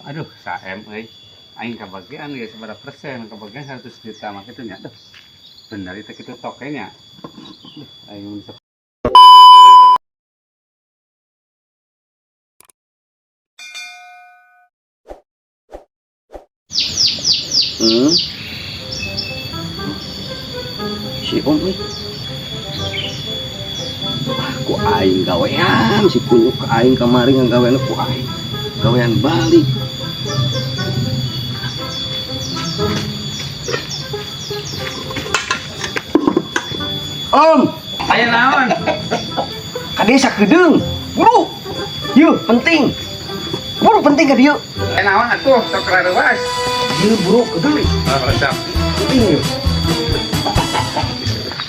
Aduh, saem euy. Aing kabagian geus sabaraha persen, kabagian 100 juta mah kitu nya. Aduh, bener itu kitu toke nya. Aing mun Si Om nih. Ku aing gawean si kunyuk ka aing kamari ngagawean ku aing. Gawean balik. Om, aya naon? ka desa Kedeung. Buru. Yeuh, penting. Buru penting ka dieu. Aya naon atuh sok rareuwas. Yeuh, buru Kedeung. Oh, sok. Penting yeuh.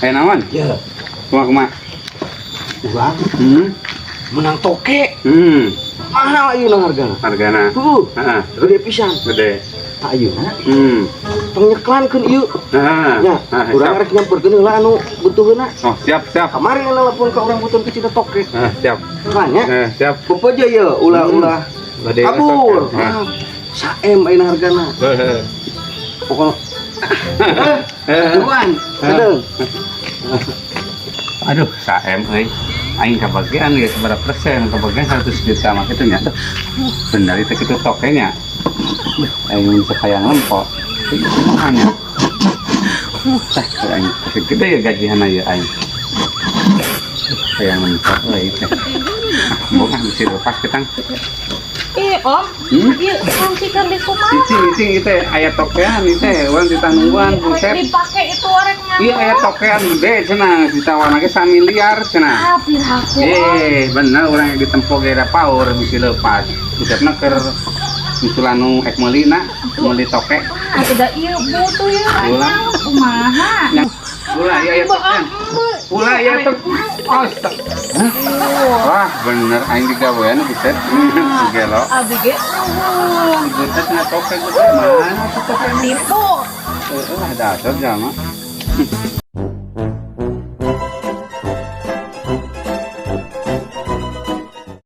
Aya naon? Ya, Kumaha? urang menang toke. Mahal ayeuna hargana. Hargana. Heeh, Gede pisan. gede. Ayeuna Hmm. pengyeklankeun ieu. Nah, Ya, urang rek nyamperkeun heula anu butuheuna. Oh, siap. Kamari nelpon ka urang butuh ke Cina toke. Siap. Tanya, Siap. pupa aja ya, ulah-ulah. Gede Kabur. toke. Ah, saem ayeuna hargana. Pokok buruan, Kedeung. Aduh, saem euy. Aing kabagian geus sabaraha persen, kabagian 100 juta mah kitu nya. Aduh, bener itu kitu toke nya. Aing mun sakayang lempok. Kumaha nya? Aing kasih gede ya gajihanna ya aing. Sayang lempok euy teh. Boga bisa lepas ketang. Om, ieu fungsikan di kumaha? Cicing itu aya tokean itu urang ditangguan buset. Dipake itu orek nyaman. Iya aya tokean gede cenah ditawarna ge 1 miliar cenah. Piraku. Bener orang yang ditempo gairah power bisa lepas. Busetna keur misalnya nu ek meulina meuli toke. Atuh da ieu butuh ya. Ulah. Kumaha? Ulah ya tokean. Ulah ya tok. Wah bener aing digawean buset. Gelo. Abi ge Buset na toke gede mana tuh toke tipu. ada asal jama.